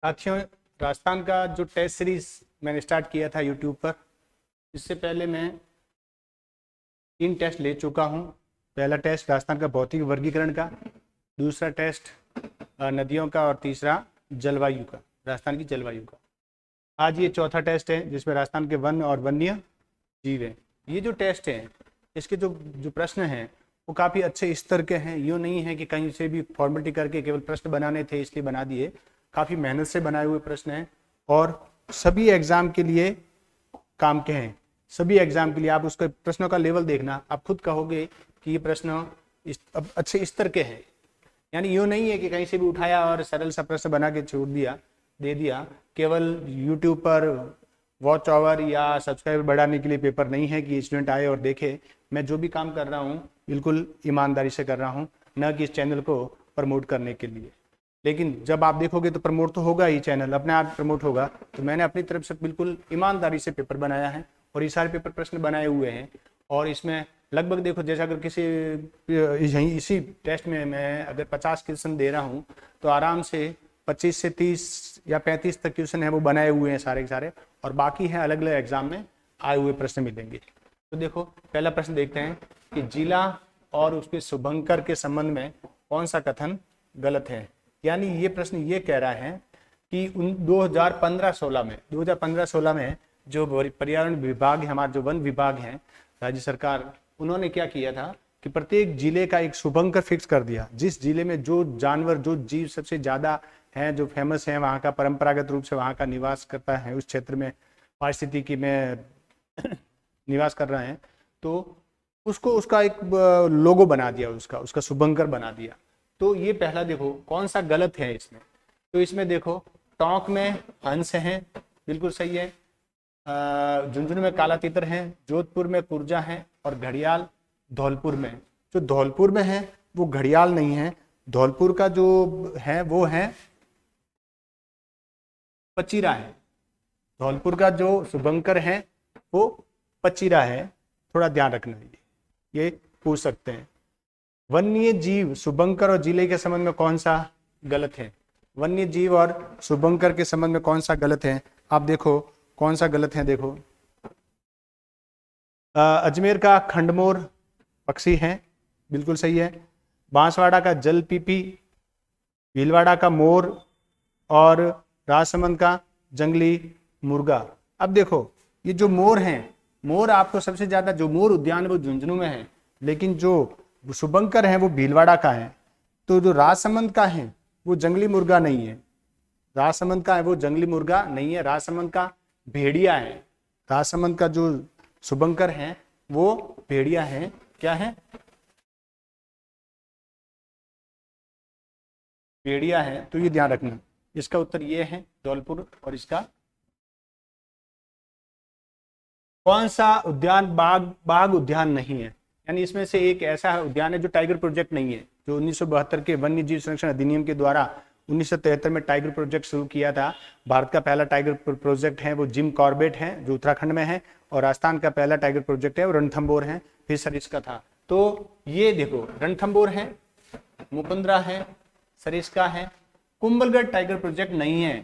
साथियों, राजस्थान का जो टेस्ट सीरीज मैंने स्टार्ट किया था यूट्यूब पर, इससे पहले मैं 3 टेस्ट ले चुका हूं। पहला टेस्ट राजस्थान का भौतिक वर्गीकरण का, दूसरा टेस्ट नदियों का और तीसरा जलवायु का, राजस्थान की जलवायु का। आज ये चौथा टेस्ट है जिसमें राजस्थान के वन और वन्य जीव हैं। ये जो टेस्ट है इसके जो जो प्रश्न हैं वो काफ़ी अच्छे स्तर के हैं। यूँ नहीं है कि कहीं से भी फॉर्मेलिटी करके केवल प्रश्न बनाने थे इसलिए बना दिए। काफ़ी मेहनत से बनाए हुए प्रश्न हैं और सभी एग्ज़ाम के लिए काम के हैं। सभी एग्ज़ाम के लिए आप उसके प्रश्नों का लेवल देखना, आप खुद कहोगे कि ये प्रश्न अच्छे स्तर के हैं। यानी यूँ नहीं है कि कहीं से भी उठाया और सरल सा प्रश्न बना के छोड़ दिया, दे दिया। केवल यूट्यूब पर वॉच आवर या सब्सक्राइबर बढ़ाने के लिए पेपर नहीं है कि स्टूडेंट आए और देखे। मैं जो भी काम कर रहा हूँ बिल्कुल ईमानदारी से कर रहा हूँ, न कि इस चैनल को प्रमोट करने के लिए। लेकिन जब आप देखोगे तो प्रमोट तो होगा ही, चैनल अपने आप प्रमोट होगा। तो मैंने अपनी तरफ से बिल्कुल ईमानदारी से पेपर बनाया है और ये सारे पेपर प्रश्न बनाए हुए हैं। और इसमें लगभग देखो, जैसे अगर किसी यहीं इसी टेस्ट में मैं अगर 50 क्वेश्चन दे रहा हूँ तो आराम से 25 से 30 या 35 तक क्वेश्चन है वो बनाए हुए हैं सारे के सारे, और बाकी है अलग अलग एग्जाम में आए हुए प्रश्न मिलेंगे। तो देखो पहला प्रश्न देखते हैं कि जिला और उसके शुभंकर के संबंध में कौन सा कथन गलत है। यानी ये प्रश्न ये कह रहा है कि 2015-16 में जो पर्यावरण विभाग है, हमारा जो वन विभाग है राज्य सरकार, उन्होंने क्या किया था कि प्रत्येक जिले का एक शुभंकर फिक्स कर दिया। जिस जिले में जो जानवर, जो जीव सबसे ज़्यादा हैं, जो फेमस हैं, वहाँ का परंपरागत रूप से वहाँ का निवास करता है, उस क्षेत्र में पारिस्थितिकी में निवास कर रहे हैं, तो उसको उसका एक लोगो बना दिया, उसका शुभंकर बना दिया। तो ये पहला देखो कौन सा गलत है इसमें। तो इसमें देखो टोंक में हंस हैं, बिल्कुल सही है। झुंझुनू में काला तीतर है, जोधपुर में कुर्जा है और घड़ियाल धौलपुर में। जो धौलपुर में है वो घड़ियाल नहीं है, धौलपुर का जो है वो है पचीरा है। धौलपुर का जो शुभंकर है वो पचीरा है, थोड़ा ध्यान रखना। ये पूछ सकते हैं। वन्य जीव शुभंकर और जिले के संबंध में कौन सा गलत है। वन्य जीव और शुभंकर के संबंध में कौन सा गलत है, आप देखो कौन सा गलत है। देखो अजमेर का खंडमोर पक्षी है, बिल्कुल सही है। बांसवाड़ा का जल पीपी, भीलवाड़ा का मोर और राजसमंद का जंगली मुर्गा। अब देखो ये जो मोर हैं, मोर आपको सबसे ज्यादा जो मोर उद्यान है वो झुंझुनू में है, लेकिन जो शुभंकर है वो भीलवाड़ा का है। तो जो राजसमंद का है वो जंगली मुर्गा नहीं है, राजसमंद का है वो जंगली मुर्गा नहीं है, राजसमंद का भेड़िया है। राजसमंद का जो शुभंकर है वो भेड़िया है। क्या है? भेड़िया है। तो ये ध्यान रखना, इसका उत्तर ये है धौलपुर। और इसका कौन सा उद्यान बाघ उद्यान नहीं है। यानी इसमें से एक ऐसा उद्यान है जो टाइगर प्रोजेक्ट नहीं है, जो 1972 के वन्य जीव संरक्षण अधिनियम के द्वारा 1973 में टाइगर प्रोजेक्ट शुरू किया था। भारत का पहला टाइगर प्रोजेक्ट है वो जिम कॉर्बेट है जो उत्तराखंड में है, और राजस्थान का पहला टाइगर प्रोजेक्ट है वो रणथंबोर है, फिर सरिस्का था। तो ये देखो रणथंबोर है, मुकुंदरा है, सरिस्का है। कुंभलगढ़ टाइगर प्रोजेक्ट नहीं है,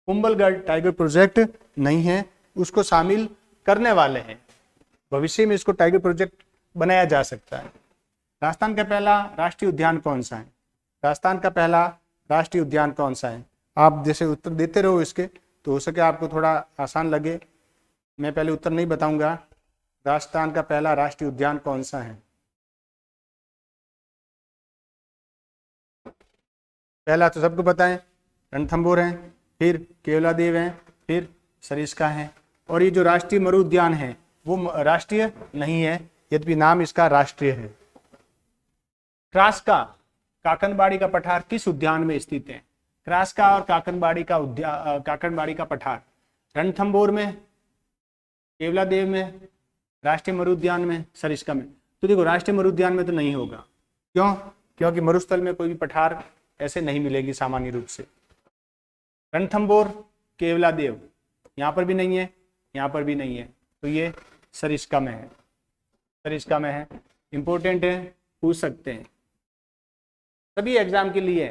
कुंभलगढ़ टाइगर प्रोजेक्ट नहीं है, उसको शामिल करने वाले हैं। भविष्य में इसको टाइगर प्रोजेक्ट बनाया जा सकता है। राजस्थान का पहला राष्ट्रीय उद्यान कौन सा है। राजस्थान का पहला राष्ट्रीय उद्यान कौन सा है। आप जैसे उत्तर देते रहो इसके तो हो सके आपको थोड़ा आसान लगे। मैं पहले उत्तर नहीं बताऊंगा। राजस्थान का पहला राष्ट्रीय उद्यान कौन सा है। पहला तो सबको पता है, रणथंबोर है, फिर केवलादेव है, फिर सरिस्का है। और ये जो राष्ट्रीय मरु उद्यान है वो राष्ट्रीय नहीं है, यद्यपि नाम इसका राष्ट्रीय है। क्रास्का काकनबाड़ी का पठार किस उद्यान में स्थित है। क्रास्का और काकनबाड़ी का पठार रणथंबोर में, केवलादेव में, राष्ट्रीय मरु उद्यान में, सरिस्का में। तो देखो राष्ट्रीय मरु उद्यान में तो नहीं होगा। क्यों? क्योंकि मरुस्थल में कोई भी पठार ऐसे नहीं मिलेगी सामान्य रूप से। रणथंबोर, केवलादेव यहाँ पर भी नहीं है, यहाँ पर भी नहीं है, तो ये सरिस्का में है। सरिस्का में है, इंपॉर्टेंट है, पूछ सकते हैं। सभी एग्जाम के लिए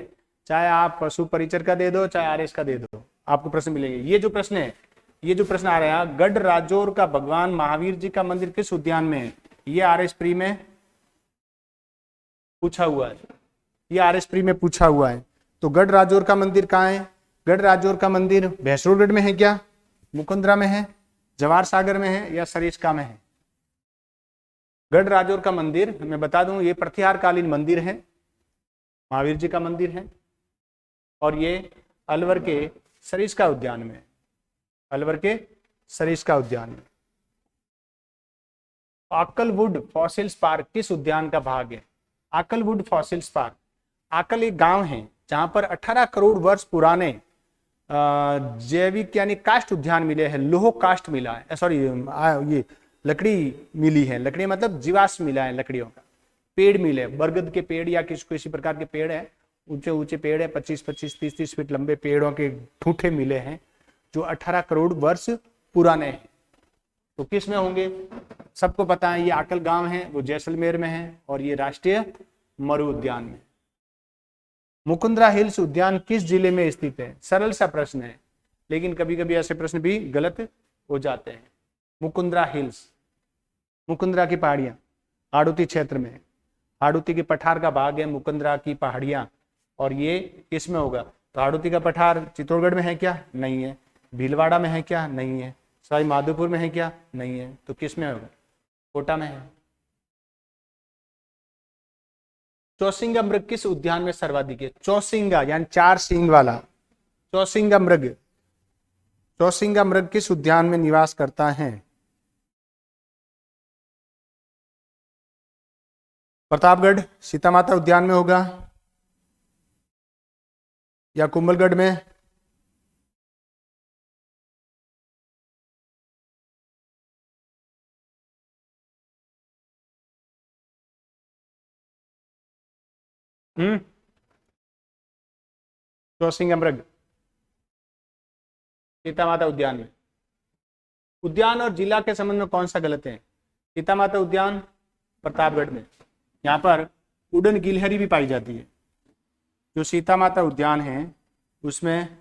चाहे आप पशु परिचर का दे दो, चाहे आरएस का दे दो, आपको प्रश्न मिलेंगे। ये जो प्रश्न है, ये जो प्रश्न आ रहा है, गढ़ राजौर का भगवान महावीर जी का मंदिर किस उद्यान में है, ये आरएस प्री में पूछा हुआ है, ये आरएस प्री में पूछा हुआ है। तो गढ़ राजौर का मंदिर कहाँ है? गढ़ राजौर का मंदिर भैंसुरगढ़ में है क्या, मुकुंदरा में है, जवाहर सागर में है, या सरिस्का में है? गढ़ राजौर का मंदिर मैं बता दूं, ये प्रतिहार कालीन मंदिर है, महावीर जी का मंदिर है, और ये अलवर के सरिस्का उद्यान में है, अलवर के सरिस्का उद्यान में। आकलवुड फॉसिल्स पार्क किस उद्यान का भाग है? आकलवुड फॉसिल्स पार्क, आकल एक गांव है जहां पर 18 करोड़ वर्ष पुराने जैविक यानी काष्ठ उद्यान मिले हैं, लोह काष्ठ मिला है, सॉरी ये लकड़ी मिली है, लकड़ी मतलब जीवाश्म मिला है, लकड़ियों का पेड़ मिले, बरगद के पेड़ या किसी प्रकार के पेड़ है, ऊंचे ऊंचे पेड़ है, 25-25 30-30 फीट लंबे पेड़ों के ठूठे मिले हैं जो 18 करोड़ वर्ष पुराने हैं। तो किस में होंगे? सबको पता है, ये आकल गांव है, वो जैसलमेर में है, और ये राष्ट्रीय मरु उद्यान में। मुकुंदरा हिल्स उद्यान किस जिले में स्थित है? सरल सा प्रश्न है, लेकिन कभी कभी ऐसे प्रश्न भी गलत हो जाते हैं। मुकुंदरा हिल्स, मुकुंदरा की पहाड़ियां हाड़ौती क्षेत्र में, हाड़ौती के पठार का भाग है मुकुंदरा की पहाड़ियां, और ये किस में होगा? तो हाड़ौती का पठार चित्तौड़गढ़ में है क्या? नहीं है। भीलवाड़ा में है क्या? नहीं है। सवाई माधोपुर में है क्या? नहीं है। तो किस में होगा? कोटा में है। चौसिंगा मृग किस उद्यान में सर्वाधिक है? चौसिंगा यानी 4 सींग वाला चौसिंगा मृग, चौसिंगा मृग किस उद्यान में निवास करता है? प्रतापगढ़ सीता माता उद्यान में होगा, या कुंभलगढ़ में? चौसिंगा मृग सीता माता उद्यान में। उद्यान और जिला के संबंध में कौन सा गलत है? सीता माता उद्यान प्रतापगढ़ में, यहाँ पर उड़न गिलहरी भी पाई जाती है। जो सीता माता उद्यान है उसमें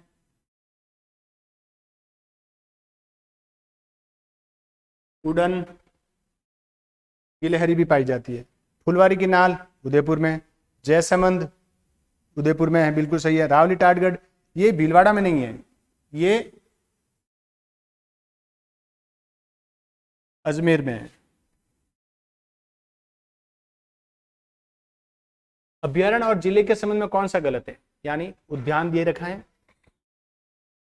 उड़न गिलहरी भी पाई जाती है। फुलवारी की नाल उदयपुर में, जयसमंद उदयपुर में है, बिल्कुल सही है। रावली टाटगढ़ ये भीलवाड़ा में नहीं है, ये अजमेर में है। अभ्यारण्य और जिले के संबंध में कौन सा गलत है? यानी उद्यान दे रखा है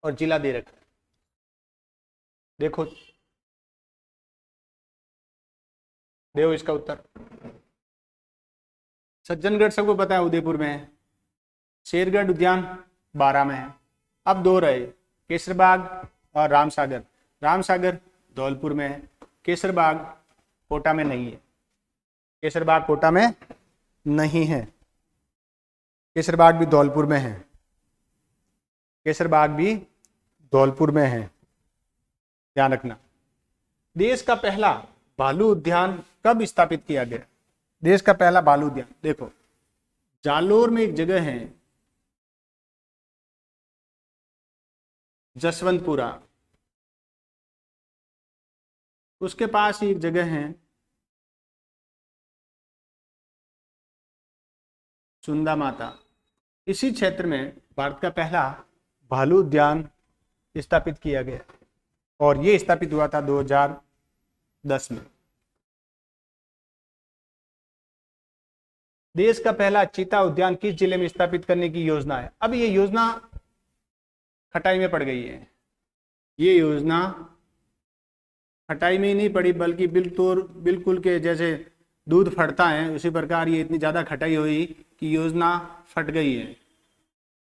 और जिला दे रखा है। देखो देखो इसका उत्तर। सज्जनगढ़ सबको पता है उदयपुर में है, शेरगढ़ उद्यान 12 में है। अब 2 रहे, केसरबाग और रामसागर। रामसागर धौलपुर में है, केसरबाग कोटा में नहीं है, केसरबाग कोटा में नहीं है, केसरबाग भी धौलपुर में है, केसरबाग भी धौलपुर में है, ध्यान रखना। देश का पहला भालू उद्यान कब स्थापित किया गया? देश का पहला भालू उद्यान, देखो जालोर में एक जगह है जसवंतपुरा, उसके पास ही एक जगह है सुंदा माता। इसी क्षेत्र में भारत का पहला भालू उद्यान स्थापित किया गया, और ये स्थापित हुआ था 2010 में। देश का पहला चीता उद्यान किस जिले में स्थापित करने की योजना है? अब ये योजना खटाई में पड़ गई है, ये योजना खटाई में ही नहीं पड़ी, बल्कि बिल्कुल के जैसे दूध फटता है उसी प्रकार ये इतनी ज़्यादा खटाई हुई कि योजना फट गई है,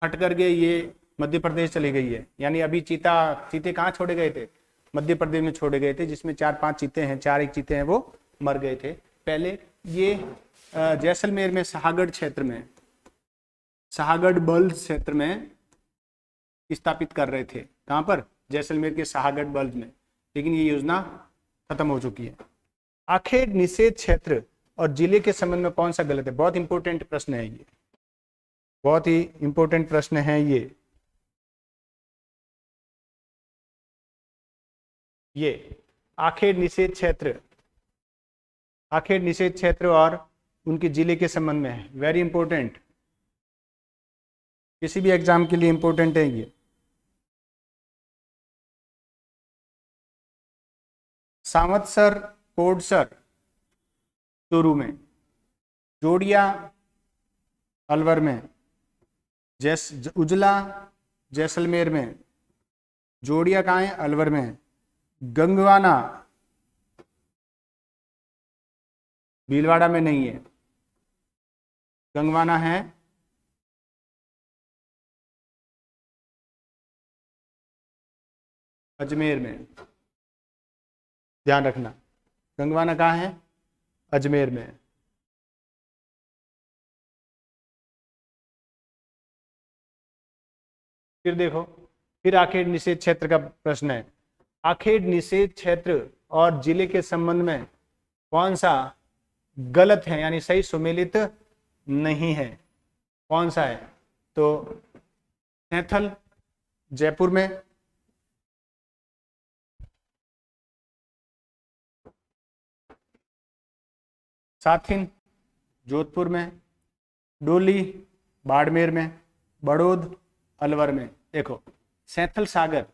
फट करके ये मध्य प्रदेश चली गई है। यानी अभी चीते कहाँ छोड़े गए थे? मध्य प्रदेश में छोड़े गए थे, जिसमें 4-5 चीते हैं, 4 चीते हैं वो मर गए थे। पहले ये जैसलमेर में शाहगढ़ क्षेत्र में, शाहगढ़ बल्द क्षेत्र में स्थापित कर रहे थे। कहाँ पर? जैसलमेर के शाहगढ़ बल्द में, लेकिन ये योजना खत्म हो चुकी है। आखेट निषेध क्षेत्र और जिले के संबंध में कौन सा गलत है? बहुत इंपॉर्टेंट प्रश्न है ये। बहुत ही इंपॉर्टेंट प्रश्न है ये आखेट निषेध क्षेत्र, आखेट निषेध क्षेत्र और उनके जिले के संबंध में है। वेरी इंपॉर्टेंट, किसी भी एग्जाम के लिए इंपॉर्टेंट है ये। सावंतसर, कोडसर चूरू में, जोड़िया अलवर में, उजला जैसलमेर में, जोड़िया कहाँ है? अलवर में, गंगवाना भीलवाड़ा में नहीं है, गंगवाना है अजमेर में, ध्यान रखना। गंगवाना कहाँ है? अजमेर में। फिर देखो, फिर आखेट निषेध क्षेत्र का प्रश्न है। आखेट निषेध क्षेत्र और जिले के संबंध में कौन सा गलत है, यानी सही सुमेलित नहीं है? कौन सा है? तो सैंथल जयपुर में, साथिन जोधपुर में, डोली बाड़मेर में, बड़ौद अलवर में। देखो, सैंथल सागर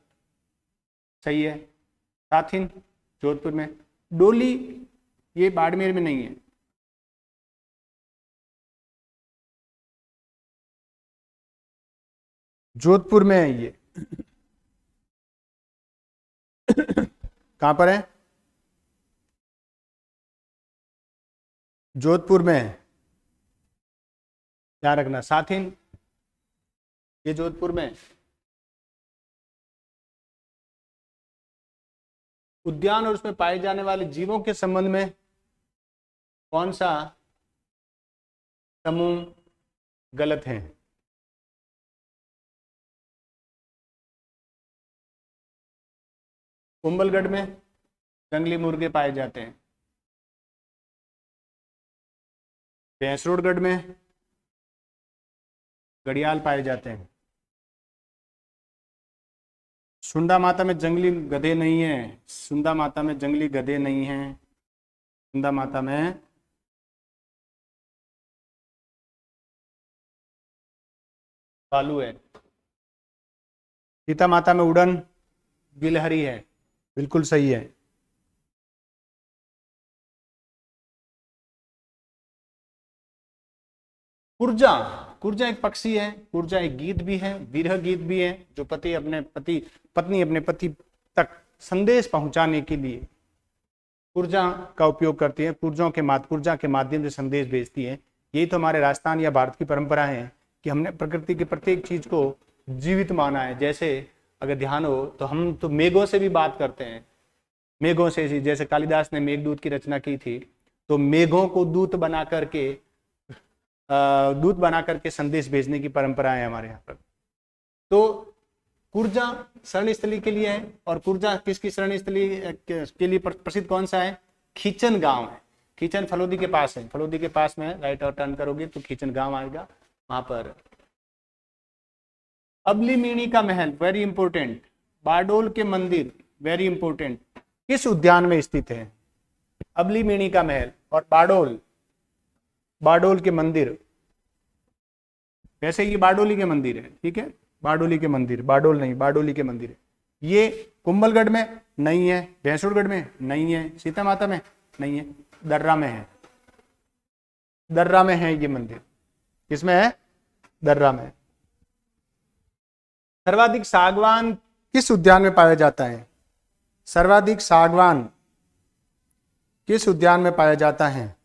सही है, साथिन जोधपुर में, डोली ये बाड़मेर में नहीं है। जोधपुर में है ये। कहां पर है? जोधपुर में है, ध्यान रखना। साथिन ये जोधपुर में। उद्यान और उसमें पाए जाने वाले जीवों के संबंध में कौन सा समूह गलत है? कुंभलगढ़ में जंगली मुर्गे पाए जाते हैं, भैंसरोडगढ़ में घड़ियाल पाए जाते हैं, सुंडा माता में जंगली गधे नहीं है, सुंडा माता में जंगली गधे नहीं है, सुंडा माता में भालू है, सीता माता में उड़न गिलहरी है, बिल्कुल सही है। कुर्जा, कुर्जा एक पक्षी है, कुर्जा एक गीत भी है, विरह गीत भी है, जो पति पत्नी अपने पति तक संदेश पहुंचाने के लिए कुर्जा का उपयोग करती है, कुर्जा के माध्यम से संदेश भेजती है। यही तो हमारे राजस्थान या भारत की परंपरा है कि हमने प्रकृति की प्रत्येक चीज को जीवित माना है। जैसे अगर ध्यान हो तो हम तो मेघों से भी बात करते हैं, मेघों से, जैसे कालिदास ने मेघदूत की रचना की थी, तो मेघों को दूत बना करके संदेश भेजने की परंपरा है हमारे यहाँ पर। तो कुर्जा शरण स्थली के लिए है, और कुर्जा किसकी शरण स्थली के लिए प्रसिद्ध कौन सा है? खीचन गांव है। खीचन फलोदी के पास है, फलोदी के पास में राइट और टर्न करोगे तो खीचन गांव आएगा वहां पर। अबलीमीणी का महल, वेरी इंपोर्टेंट। बारडोल के मंदिर, वेरी इंपोर्टेंट, किस उद्यान में स्थित है? अबलीमीणी का महल और बारडोल के मंदिर। वैसे ये बारडोली के मंदिर है, ठीक है, बारडोली के मंदिर, बारडोल नहीं, बारडोली के मंदिर है। ये कुंभलगढ़ में नहीं है, भैंसुरगढ़ में नहीं है, सीता माता में नहीं है, दर्रा में है। दर्रा में है ये मंदिर, किसमें है? दर्रा में। सर्वाधिक सागवान किस उद्यान में पाया जाता है? सर्वाधिक सागवान किस उद्यान में पाया जाता है?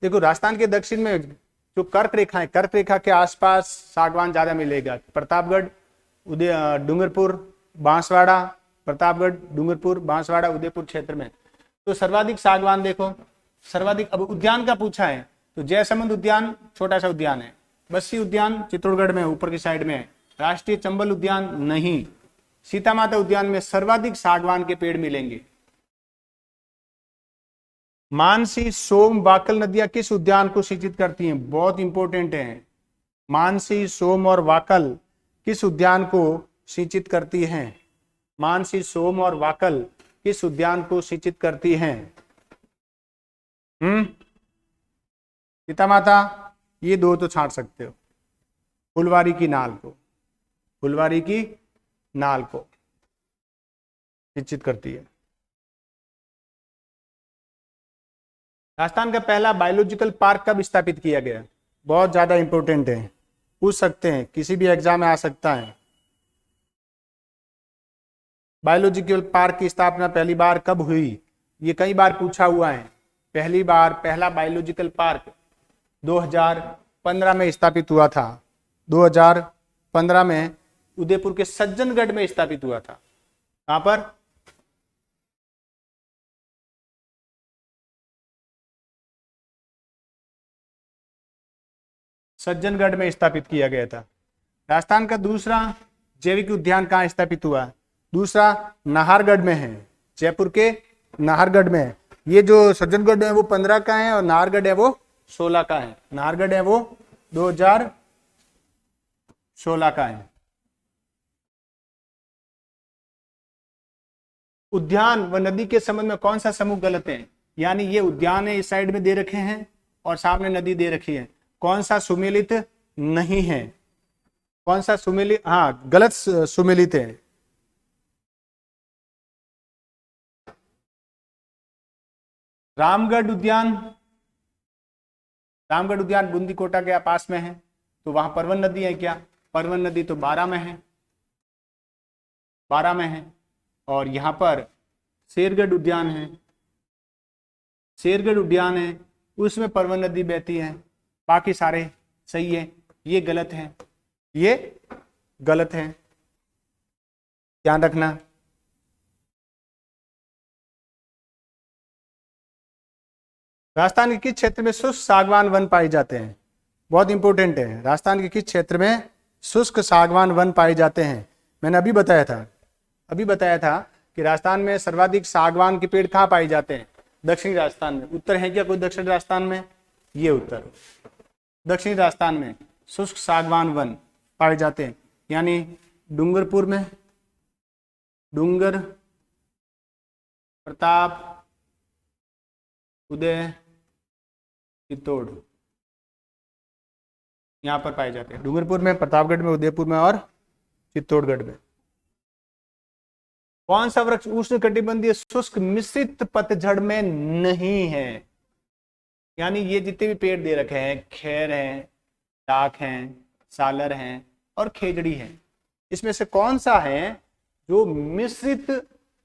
देखो, राजस्थान के दक्षिण में जो कर्क रेखा है, कर्क रेखा के आसपास सागवान ज्यादा मिलेगा। प्रतापगढ़, डूंगरपुर, बांसवाड़ा, प्रतापगढ़, डूंगरपुर, बांसवाड़ा, उदयपुर क्षेत्र में। तो सर्वाधिक सागवान देखो, सर्वाधिक। अब उद्यान का पूछा है तो जयसमंद उद्यान छोटा सा उद्यान है, बस्सी उद्यान चित्तौड़गढ़ में ऊपर की साइड में है, राष्ट्रीय चंबल उद्यान नहीं, सीता माता उद्यान में सर्वाधिक सागवान के पेड़ मिलेंगे। मानसी, सोम, बाकल नदियां किस उद्यान को सिंचित करती हैं? बहुत इंपॉर्टेंट है। मानसी, सोम और वाकल किस उद्यान को सिंचित करती हैं? मानसी, सोम और वाकल किस उद्यान को सिंचित करती हैं? सीता माता, ये दो तो छांट सकते हो। फुलवारी की नाल को, फुलवारी की नाल को सिंचित करती है। राजस्थान का पहला बायोलॉजिकल पार्क कब स्थापित किया गया? बहुत ज्यादा इंपॉर्टेंट है, पूछ सकते हैं, किसी भी एग्जाम में आ सकता है। बायोलॉजिकल पार्क की स्थापना पहली बार कब हुई? ये कई बार पूछा हुआ है। पहली बार पहला बायोलॉजिकल पार्क 2015 में स्थापित हुआ था। 2015 में उदयपुर के सज्जनगढ़ में स्थापित हुआ था। कहां पर? सज्जनगढ़ में स्थापित किया गया था। राजस्थान का दूसरा जैविक उद्यान कहाँ स्थापित हुआ? दूसरा नाहरगढ़ में है, जयपुर के नाहरगढ़ में है। ये जो सज्जनगढ़ है वो 15 का है और नाहरगढ़ है वो 16 का है। नाहरगढ़ है वो 2016 का है। उद्यान व नदी के संबंध में कौन सा समूह गलत है? यानी ये उद्यान है, इस साइड में दे रखे हैं और सामने नदी दे रखी है। कौन सा सुमेलित नहीं है? कौन सा सुमेलित? हाँ, गलत सुमेलित है। रामगढ़ उद्यान, रामगढ़ उद्यान बूंदीकोटा के पास में है, तो वहां परवन नदी है क्या? परवन नदी तो 12 में है, 12 में है। और यहाँ पर शेरगढ़ उद्यान है, शेरगढ़ उद्यान है, उसमें परवन नदी बहती है। बाकी सारे सही है, ये गलत है, ये गलत है, ध्यान रखना। राजस्थान के किस क्षेत्र में शुष्क सागवान वन पाए जाते हैं? बहुत इंपॉर्टेंट है। राजस्थान के किस क्षेत्र में शुष्क सागवान वन पाए जाते हैं? मैंने अभी बताया था कि राजस्थान में सर्वाधिक सागवान के पेड़ कहाँ पाए जाते हैं? दक्षिणी राजस्थान में। उत्तर है क्या कोई दक्षिणी राजस्थान में? ये उत्तर, दक्षिणी राजस्थान में शुष्क सागवान वन पाए जाते हैं। यानी डूंगरपुर में, डूंगर, प्रताप, उदय, चित्तौड़, यहां पर पाए जाते हैं। डूंगरपुर में, प्रतापगढ़ में, उदयपुर में और चित्तौड़गढ़ में। कौन सा वृक्ष उष्णकटिबंधीय शुष्क मिश्रित पतझड़ में नहीं है? यानी ये जितने भी पेड़ दे रखे हैं, खैर हैं, डाक हैं, सालर हैं और खेजड़ी हैं, इसमें से कौन सा है जो मिश्रित,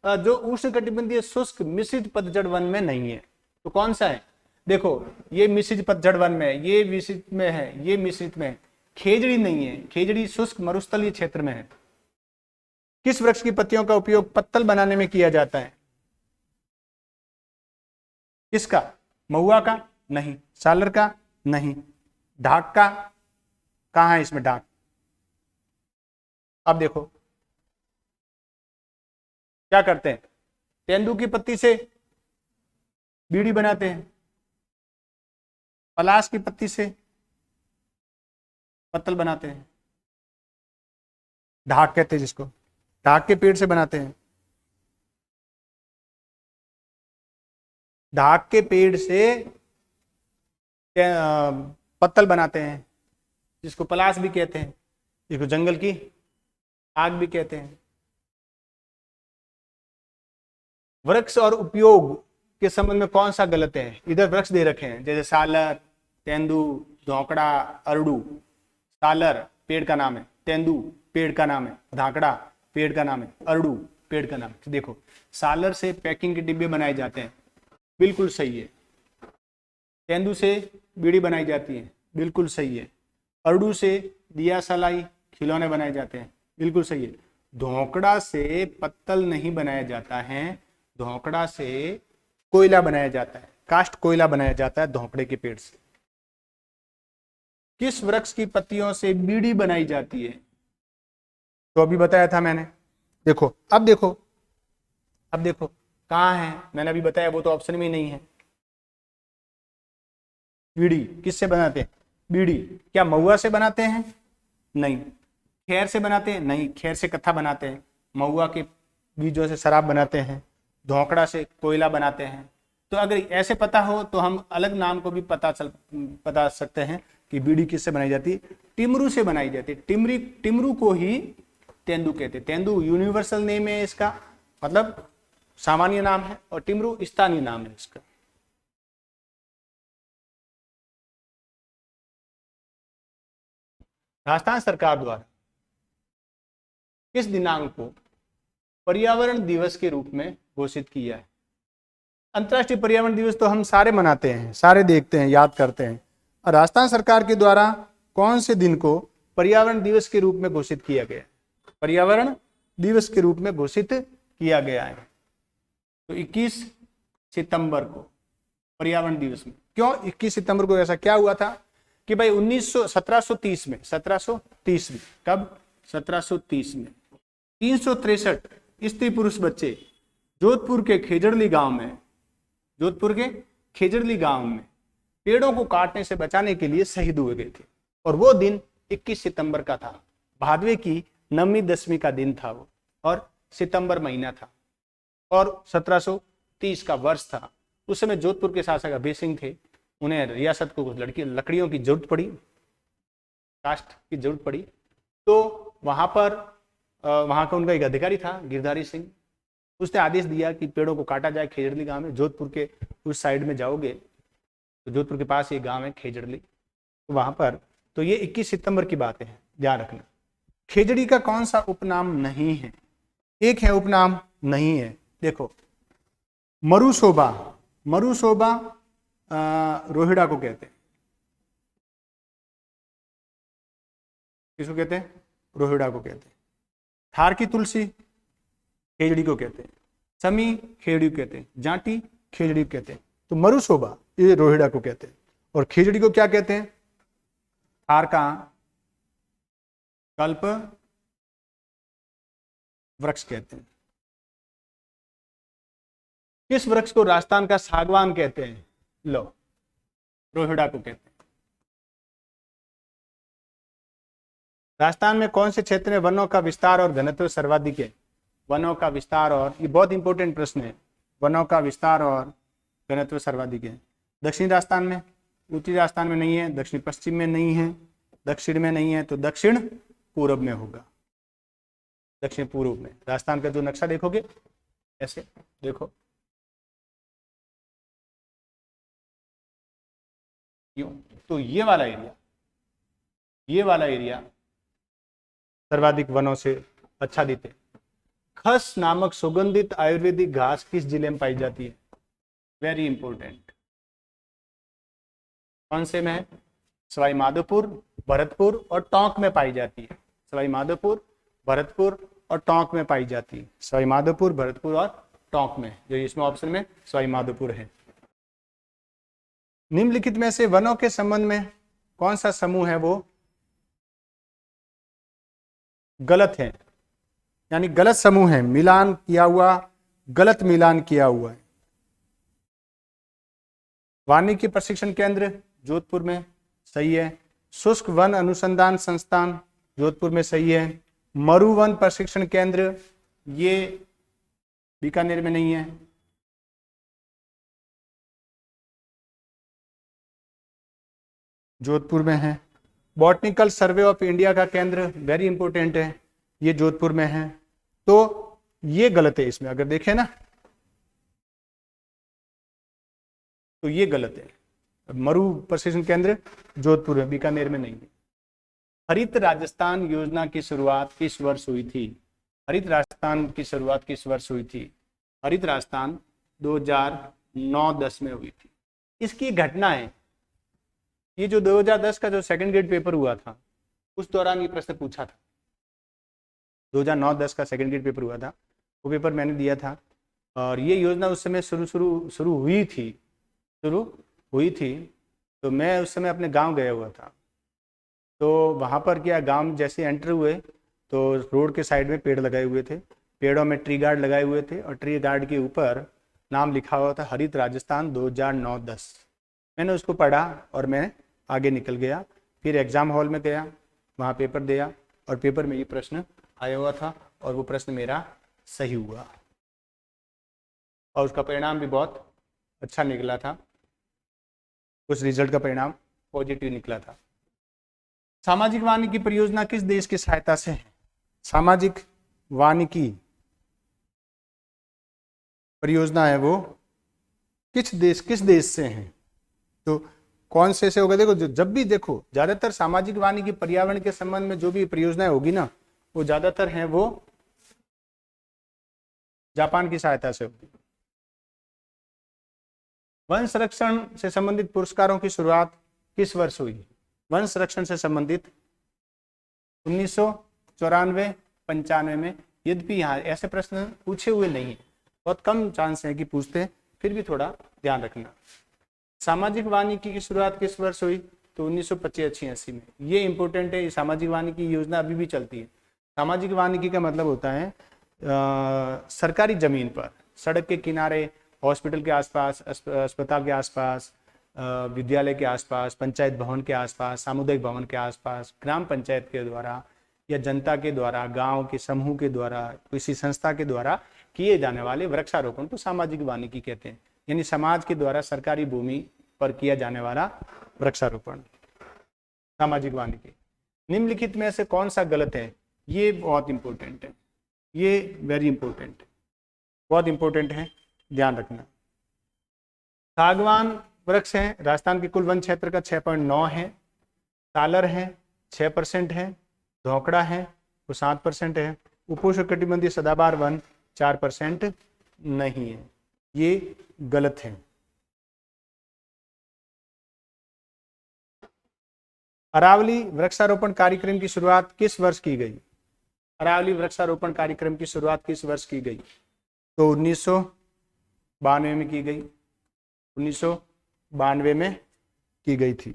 जो उष्णकटिबंधीय शुष्क मिश्रित पतझड़ वन में नहीं है? तो कौन सा है? देखो, ये मिश्रित पतझड़ वन में, ये मिश्रित में है, ये मिश्रित में है। खेजड़ी नहीं है, खेजड़ी शुष्क मरुस्थलीय क्षेत्र में है। किस वृक्ष की पत्तियों का उपयोग पत्तल बनाने में किया जाता है? किसका? महुआ का? नहीं। सालर का? नहीं। ढाक का? कहां है इसमें ढाक? अब देखो क्या करते हैं, तेंदू की पत्ती से बीड़ी बनाते हैं, पलाश की पत्ती से पत्तल बनाते हैं, ढाक कहते हैं जिसको, ढाक के पेड़ से बनाते हैं। ढाक के पेड़ से पत्तल बनाते हैं, जिसको पलाश भी कहते हैं, जिसको जंगल की आग भी कहते हैं। वृक्ष और उपयोग के संबंध में कौन सा गलत है? इधर वृक्ष दे रखे हैं, जैसे सालर, तेंदू, धोकड़ा, अरडू। सालर पेड़ का नाम है, तेंदू पेड़ का नाम है, धाकड़ा पेड़ का नाम है, अरडू पेड़ का नाम है। देखो, सालर से पैकिंग के डिब्बे बनाए जाते हैं, बिल्कुल सही है। तेंदू से बीड़ी बनाई जाती है, बिल्कुल सही है। अरडू से दिया सलाई खिलौने बनाए जाते हैं, बिल्कुल सही है। धोकड़ा से पत्तल नहीं बनाया जाता है, धोकड़ा से कोयला बनाया जाता है, कास्ट कोयला बनाया जाता है धोकड़े के पेड़ से। किस वृक्ष की पत्तियों से बीड़ी बनाई जाती है? तो अभी बताया था मैंने। देखो, अब देखो, अब देखो कहां है, मैंने अभी बताया, वो तो ऑप्शन में ही नहीं है। बीड़ी किससे बनाते हैं? बीड़ी क्या महुआ से बनाते हैं? नहीं। खैर से बनाते हैं? नहीं। खैर से कत्था बनाते हैं, महुआ के बीजों से शराब बनाते हैं, धोकड़ा से कोयला बनाते हैं। तो अगर ऐसे पता हो तो हम अलग नाम को भी बता सकते हैं कि बीड़ी किससे बनाई जाती है। टिमरू से बनाई जाती है। टिमरू को ही तेंदू कहते हैं। तेंदू यूनिवर्सल नेम है इसका, मतलब सामान्य नाम है, और टिमरू स्थानीय नाम है इसका। राजस्थान सरकार द्वारा किस दिनांक को पर्यावरण दिवस के रूप में घोषित किया है? अंतर्राष्ट्रीय पर्यावरण दिवस तो हम सारे मनाते हैं, सारे देखते हैं, याद करते हैं। और राजस्थान सरकार के द्वारा कौन से दिन को पर्यावरण दिवस के रूप में घोषित किया गया है? पर्यावरण दिवस के रूप में घोषित किया गया है तो 21 सितंबर को पर्यावरण दिवस में। क्यों 21 सितंबर को? ऐसा क्या हुआ था कि भाई 1730 में, 1730 में, कब? 1730 में 363 स्त्री पुरुष बच्चे जोधपुर के खेजड़ली गांव में, जोधपुर के खेजड़ली गांव में पेड़ों को काटने से बचाने के लिए शहीद हुए गए थे। और वो दिन 21 सितंबर का था। भादवे की नवमी दशमी का दिन था वो, और सितंबर महीना था, और 1730 का वर्ष था। उस समय जोधपुर के शासक अभय सिंह थे। उन्हें रियासत को कुछ लकड़ियों की जरूरत पड़ी, कास्ट की जरूरत पड़ी। तो वहां का उनका एक अधिकारी था गिरधारी सिंह, उसने आदेश दिया कि पेड़ों को काटा जाए खेजड़ली गांव में। जोधपुर के उस साइड में जाओगे तो जोधपुर के पास एक गांव है खेजड़ली, तो वहां पर, तो ये 21 सितंबर की बात है, ध्यान रखना। खेजड़ी का कौन सा उपनाम नहीं है? एक है उपनाम नहीं है, देखो, मरुशोभा। मरुशोभा रोहिड़ा को कहते हैं। किसको कहते हैं? रोहिड़ा को कहते हैं। थार की तुलसी खेजड़ी को कहते हैं। समी खेजड़ी को कहते हैं। जाटी खेजड़ी को कहते हैं। तो मरुशोभा ये रोहिड़ा को कहते हैं। और खेजड़ी को क्या कहते हैं? थार का कल्प वृक्ष कहते हैं। किस वृक्ष को राजस्थान का सागवान कहते हैं? लो, रोहिड़ा को कहते हैं। राजस्थान में कौन से क्षेत्र में वनों का विस्तार और घनत्व सर्वाधिक है? वनों का विस्तार और, ये बहुत इंपॉर्टेंट प्रश्न है, वनों का विस्तार और घनत्व सर्वाधिक है। दक्षिणी राजस्थान में, उत्तरी राजस्थान में नहीं है, दक्षिण पश्चिम में नहीं है, दक्षिण में नहीं है, तो दक्षिण पूर्व में होगा। दक्षिण पूर्व में राजस्थान का जो नक्शा देखोगे, ऐसे देखो, यूं, तो ये वाला एरिया सर्वाधिक वनों से आच्छादित है। खस नामक सुगंधित आयुर्वेदिक घास किस जिले में पाई जाती है? Very important. कौन से में है? सवाई माधोपुर, भरतपुर और टोंक में पाई जाती है। सवाई माधोपुर, भरतपुर और टोंक में पाई जाती है। सवाई माधोपुर, भरतपुर और टोंक में, जो इसमें ऑप्शन में सवाई माधोपुर है। निम्नलिखित में से वनों के संबंध में कौन सा समूह है वो गलत है, यानी गलत समूह है, मिलान किया हुआ, गलत मिलान किया हुआ है? वानिकी प्रशिक्षण केंद्र जोधपुर में सही है। शुष्क वन अनुसंधान संस्थान जोधपुर में सही है। मरुवन प्रशिक्षण केंद्र ये बीकानेर में नहीं है। जोधपुर में है। बॉटनिकल सर्वे ऑफ इंडिया का केंद्र वेरी इंपॉर्टेंट है, ये जोधपुर में है। तो ये गलत है इसमें, अगर देखें ना तो ये गलत है। मरु प्रशिक्षण केंद्र जोधपुर में, बीकानेर में नहीं है। हरित राजस्थान योजना की शुरुआत किस वर्ष हुई थी? हरित राजस्थान की शुरुआत किस वर्ष हुई थी? हरित राजस्थान 2009-10 में हुई थी। इसकी घटना है, ये जो 2010 का जो सेकंड ग्रेड पेपर हुआ था उस दौरान ये प्रश्न पूछा था। 2009-10 का सेकंड ग्रेड पेपर हुआ था, वो पेपर मैंने दिया था। और ये योजना उस समय शुरू हुई थी। तो मैं उस समय अपने गांव गया हुआ था। तो वहाँ पर क्या, गांव जैसे एंटर हुए तो रोड के साइड में पेड़ लगाए हुए थे, पेड़ों में ट्री गार्ड लगाए हुए थे, और ट्री गार्ड के ऊपर नाम लिखा हुआ था हरित राजस्थान 2009-10। मैंने उसको पढ़ा और मैं आगे निकल गया। फिर एग्जाम हॉल में गया, वहाँ पेपर दिया और पेपर में ये प्रश्न आया हुआ था और वो प्रश्न मेरा सही हुआ और उसका परिणाम भी बहुत अच्छा निकला था। उस रिजल्ट का परिणाम पॉजिटिव निकला था। सामाजिक वानिकी परियोजना किस देश की सहायता से है? सामाजिक वानिकी परियोजना है वो किस देश से है? तो कौन से होगा? देखो जब भी देखो ज्यादातर सामाजिक वानिकी पर्यावरण के संबंध में जो भी परियोजनाएं होगी ना, वो ज्यादातर हैं वो जापान की सहायता से होगी। वन संरक्षण से संबंधित पुरस्कारों की शुरुआत किस वर्ष हुई? वन संरक्षण से संबंधित 1994, 95 में। यद्यपि यहाँ ऐसे प्रश्न पूछे हुए नहीं है, बहुत कम चांस है कि पूछते हैं, फिर भी थोड़ा ध्यान रखना। सामाजिक वानिकी की शुरुआत किस वर्ष हुई? तो 1985-86 में। ये इंपॉर्टेंट है। सामाजिक वानिकी योजना अभी भी चलती है। सामाजिक वानिकी का मतलब होता है सरकारी जमीन पर, सड़क के किनारे, हॉस्पिटल के आसपास, अस्पताल के आसपास, विद्यालय के आसपास, पंचायत भवन के आसपास, सामुदायिक भवन के आसपास, ग्राम पंचायत के द्वारा या जनता के द्वारा, गांव के समूह के द्वारा, किसी संस्था के द्वारा किए जाने वाले वृक्षारोपण को सामाजिक वानिकी कहते हैं। यानी समाज के द्वारा सरकारी भूमि पर किया जाने वाला वृक्षारोपण सामाजिक वानिकी। निम्नलिखित में से कौन सा गलत है? ये बहुत इंपॉर्टेंट है, ये वेरी इंपॉर्टेंट है, बहुत इंपॉर्टेंट है, ध्यान रखना। सागवान वृक्ष है, राजस्थान के कुल वन क्षेत्र का 6.9 है। तालर है 6% है। धोकड़ा है वो 7% है। उपोष्णकटिबंधीय सदाबहार वन 4% नहीं है। ये गलत है। अरावली वृक्षारोपण कार्यक्रम की शुरुआत किस वर्ष की गई? अरावली वृक्षारोपण कार्यक्रम की शुरुआत किस वर्ष की गई? तो 1992 में की गई। 1992 में की गई थी।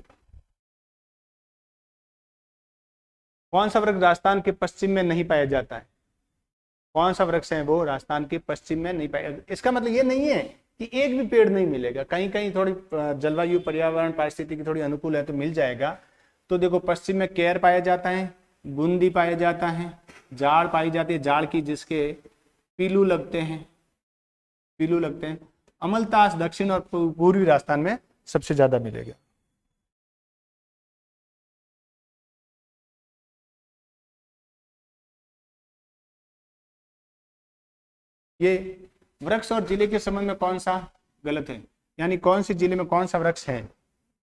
कौन सा वृक्ष राजस्थान के पश्चिम में नहीं पाया जाता है? कौन सा वृक्ष है वो राजस्थान के पश्चिम में नहीं पाया? इसका मतलब ये नहीं है कि एक भी पेड़ नहीं मिलेगा। कहीं कहीं थोड़ी जलवायु, पर्यावरण, पारिस्थितिकी थोड़ी अनुकूल है तो मिल जाएगा। तो देखो पश्चिम में केर पाया जाता है, गुंदी पाया जाता है, जाड़ पाई जाती है, जाड़ की जिसके पीलू लगते हैं, पीलू लगते हैं। अमलतास दक्षिण और पूर्वी राजस्थान में सबसे ज्यादा मिलेगा। ये वृक्ष और जिले के संबंध में कौन सा गलत है? यानी कौन सी जिले में कौन सा वृक्ष है?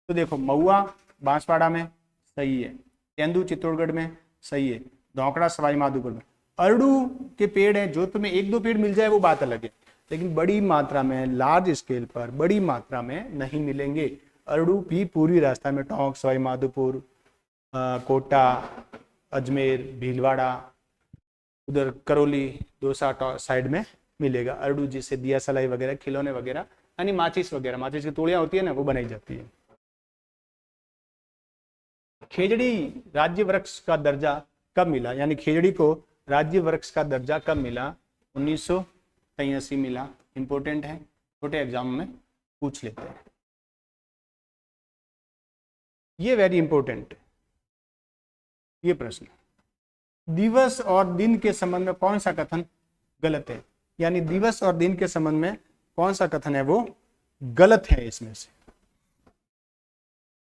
तो देखो महुआ बांसवाड़ा में सही है, तेंदू चित्तौड़गढ़ में सही है, धोकड़ा सवाई माधोपुर में। अरडू के पेड़ हैं, जोधपुर में 1-2 पेड़ मिल जाए वो बात अलग है, लेकिन बड़ी मात्रा में, लार्ज स्केल पर बड़ी मात्रा में नहीं मिलेंगे। अरडू भी पूर्वी राजस्थान में टोंक, सवाई माधोपुर, कोटा, अजमेर, भीलवाड़ा, उधर करौली, दौसा साइड में मिलेगा अरडू, जिससे दिया सलाई वगैरह, खिलौने वगैरह, यानी माचिस वगैरह, माचिस की तोड़ियां होती है ना, वो बनाई जाती है। खेजड़ी राज्य वृक्ष का दर्जा कब मिला? यानी खेजड़ी को राज्य वृक्ष का दर्जा कब मिला? 1983 मिला। इंपॉर्टेंट है, छोटे एग्जाम में पूछ लेते हैं, ये वेरी इंपॉर्टेंट ये प्रश्न। दिवस और दिन के संबंध में कौन सा कथन गलत है? यानी दिवस और दिन के संबंध में कौन सा कथन है वो गलत है इसमें से?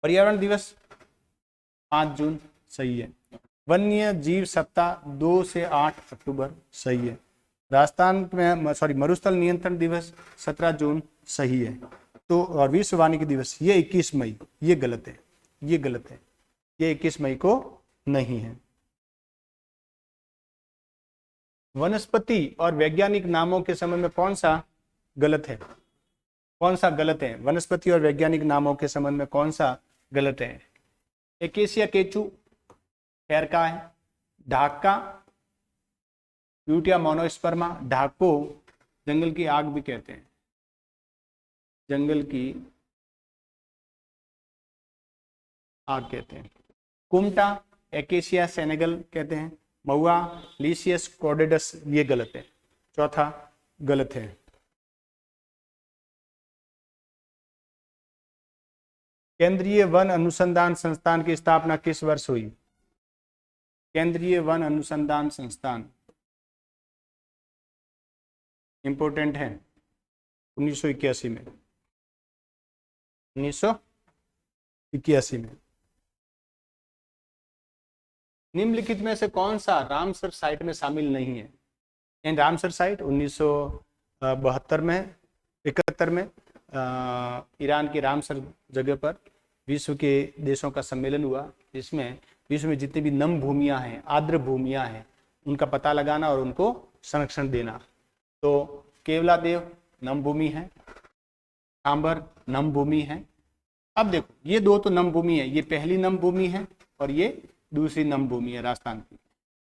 पर्यावरण दिवस 5 जून सही है। वन्य जीव सप्ताह 2 से 8 अक्टूबर सही है। राजस्थान में मरुस्थल नियंत्रण दिवस 17 जून सही है। तो और विश्व वानिकी दिवस ये 21 मई, ये गलत है, ये गलत है, ये 21 मई को नहीं है। वनस्पति और वैज्ञानिक नामों के संबंध में कौन सा गलत है? कौन सा गलत है? वनस्पति और वैज्ञानिक नामों के संबंध में कौन सा गलत है? एकेसिया केचू खैरका है, ढाका ब्यूटिया मोनोस्पर्मा, ढाको जंगल की आग भी कहते हैं, जंगल की आग कहते हैं। कुमटा एकेसिया सेनेगल कहते हैं। महुआ लीसियस कॉर्डेडस, ये गलत है, चौथा गलत है। केंद्रीय वन अनुसंधान संस्थान की स्थापना किस वर्ष हुई? केंद्रीय वन अनुसंधान संस्थान इंपोर्टेंट है, 1981 में। 1981 में। निम्नलिखित में से कौन सा रामसर साइट में शामिल नहीं है? रामसर साइट 1972 में 71 में ईरान की रामसर जगह पर विश्व के देशों का सम्मेलन हुआ, जिसमें विश्व में जितनी भी नम भूमियां हैं, आर्द्र भूमियां हैं, उनका पता लगाना और उनको संरक्षण देना। तो केवलादेव नम भूमि है, सांबर नम भूमि है। अब देखो ये दो तो नम भूमि है, ये पहली नम भूमि है और ये दूसरी नम भूमि है राजस्थान की।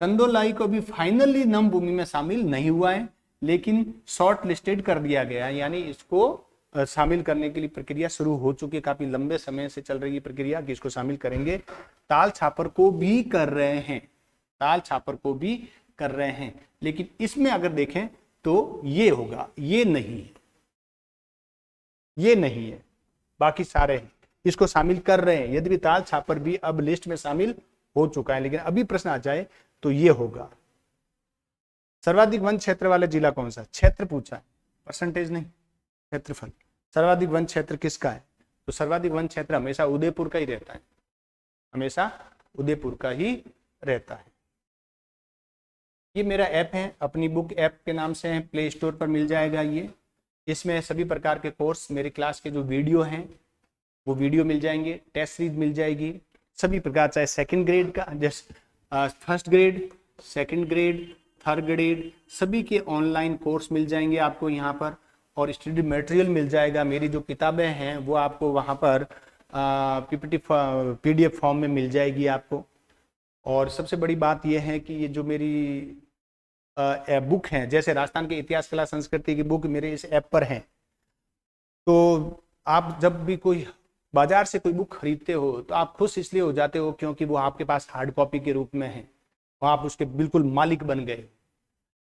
चंदोलाई को भी फाइनली नम भूमि में शामिल नहीं हुआ है, लेकिन शॉर्ट लिस्टेड कर दिया गया है, यानी इसको शामिल करने के लिए प्रक्रिया शुरू हो चुकी है। काफी लंबे समय से चल रही है प्रक्रिया कि इसको शामिल करेंगे। ताल छापर को भी कर रहे हैं, ताल छापर को भी कर रहे हैं, लेकिन इसमें अगर देखें तो ये होगा, ये नहीं है, ये नहीं है, बाकी सारे हैं इसको शामिल कर रहे हैं। यदि ताल छापर भी अब लिस्ट में शामिल हो चुका है, लेकिन अभी प्रश्न आ जाए तो ये होगा। सर्वाधिक वन क्षेत्र वाला जिला कौन सा? क्षेत्र पूछा है, परसेंटेज नहीं, क्षेत्रफल। सर्वाधिक वन क्षेत्र किसका है? तो सर्वाधिक वन क्षेत्र हमेशा उदयपुर का ही रहता है, हमेशा उदयपुर का ही रहता है। ये मेरा ऐप है, अपनी बुक ऐप के नाम से है, प्ले स्टोर पर मिल जाएगा ये। इसमें सभी प्रकार के कोर्स, मेरी क्लास के जो वीडियो हैं वो वीडियो मिल जाएंगे, टेस्ट सीरीज मिल जाएगी सभी प्रकार, चाहे सेकंड ग्रेड का, जैसे first grade, second grade, third grade, सभी के ऑनलाइन कोर्स मिल जाएंगे आपको यहाँ पर, और स्टडी मटेरियल मिल जाएगा। मेरी जो किताबें हैं वो आपको वहाँ पर पीपीटी PDF फॉर्म में मिल जाएगी आपको। और सबसे बड़ी बात यह है कि ये जो मेरी बुक हैं, जैसे राजस्थान के इतिहास, कला, संस्कृति की बुक मेरे इस ऐप पर हैं, तो आप जब भी कोई बाजार से कोई बुक खरीदते हो तो आप खुश इसलिए हो जाते हो क्योंकि वो आपके पास हार्ड कॉपी के रूप में है और आप उसके बिल्कुल मालिक बन गए।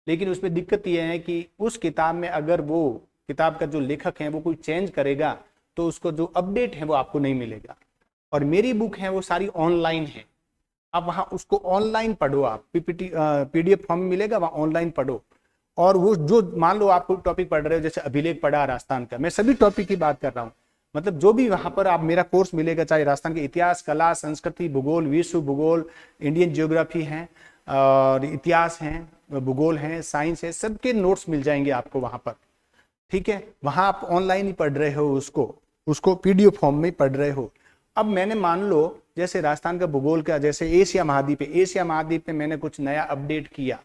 लेकिन उसमें दिक्कत यह है कि उस किताब में अगर वो किताब का जो लेखक है वो कोई चेंज करेगा तो उसको जो अपडेट है वो आपको नहीं मिलेगा। और मेरी बुक है वो सारी ऑनलाइन है, आप वहाँ उसको ऑनलाइन पढ़ो, आप PDF फॉर्म मिलेगा, वहाँ ऑनलाइन पढ़ो। और वो जो मान लो आप कोई टॉपिक पढ़ रहे हो, जैसे अभिलेख पढ़ा राजस्थान का, मैं सभी टॉपिक की बात कर रहा हूँ, मतलब जो भी वहाँ पर आप मेरा कोर्स मिलेगा, चाहे राजस्थान के इतिहास, कला, संस्कृति, भूगोल, विश्व भूगोल, इंडियन जियोग्राफी है, और इतिहास हैं, भूगोल है, साइंस है, सबके नोट्स मिल जाएंगे आपको वहाँ पर। ठीक है, वहाँ आप ऑनलाइन ही पढ़ रहे हो, उसको PDF फॉर्म में पढ़ रहे हो। अब मैंने मान लो जैसे राजस्थान का भूगोल का, जैसे एशिया महाद्वीप में मैंने कुछ नया अपडेट किया,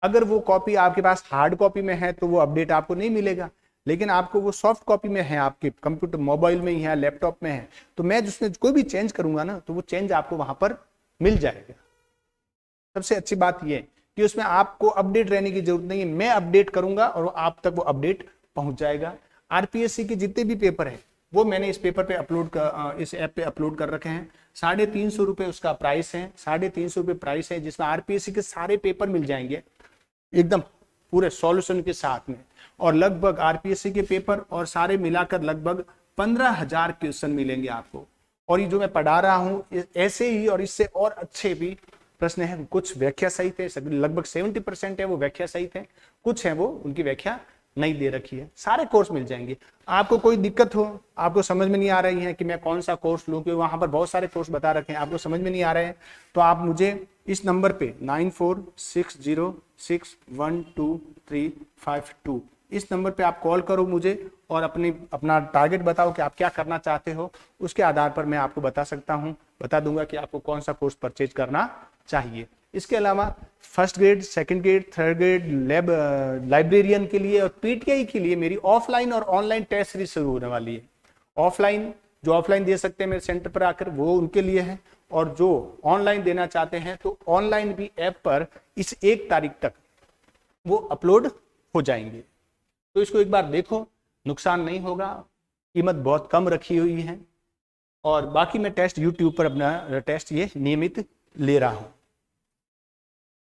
अगर वो कॉपी आपके पास हार्ड कॉपी में है तो वो अपडेट आपको नहीं मिलेगा, लेकिन आपको वो सॉफ्ट कॉपी में है, आपके कंप्यूटर मोबाइल में ही है, लैपटॉप में है, तो मैं जिसमें कोई भी चेंज करूंगा ना तो वो चेंज आपको वहां पर मिल जाएगा। सबसे अच्छी बात ये कि उसमें आपको अपडेट रहने की जरूरत नहीं है, मैं अपडेट करूंगा और आप तक वो अपडेट पहुंच जाएगा। RPSC के जितने भी पेपर है वो मैंने इस पेपर पे इस ऐप पे अपलोड कर रखे हैं। 350 रुपये उसका प्राइस है, 350 रुपये प्राइस है, जिसमें RPSC के सारे पेपर मिल जाएंगे एकदम पूरे सॉल्यूशन के साथ में, और लगभग RPSC के पेपर और सारे मिलाकर लगभग 15,000 क्वेश्चन मिलेंगे आपको। और ये जो मैं पढ़ा रहा हूँ ऐसे ही और इससे और अच्छे भी प्रश्न है, कुछ व्याख्या सहित है, लगभग 70% है वो व्याख्या सहित है, कुछ है वो उनकी व्याख्या नहीं दे रखी है। सारे कोर्स मिल जाएंगे। आपको कोई दिक्कत हो, आपको समझ में नहीं आ रही है कि मैं कौन सा कोर्स लूं, क्योंकि वहां पर बहुत सारे कोर्स बता रखे हैं, आपको समझ में नहीं आ रहे हैं, तो आप मुझे इस नंबर पे 9460612352 इस नंबर पे आप कॉल करो मुझे और अपना टारगेट बताओ कि आप क्या करना चाहते हो, उसके आधार पर मैं आपको बता दूंगा कि आपको कौन सा कोर्स परचेज करना चाहिए। इसके अलावा first grade, second grade, third grade, librarian के लिए और PTI के लिए मेरी ऑफलाइन और ऑनलाइन टेस्ट सीरीज शुरू होने वाली है। ऑफलाइन जो ऑफलाइन दे सकते हैं मेरे सेंटर पर आकर, वो उनके लिए है, और जो ऑनलाइन देना चाहते हैं तो ऑनलाइन भी ऐप पर इस 1 तारीख तक वो अपलोड हो जाएंगे। तो इसको एक बार देखो, नुकसान नहीं होगा, कीमत बहुत कम रखी हुई है, और बाकी मैं टेस्ट यूट्यूब पर अपना टेस्ट ये नियमित ले रहा हूँ।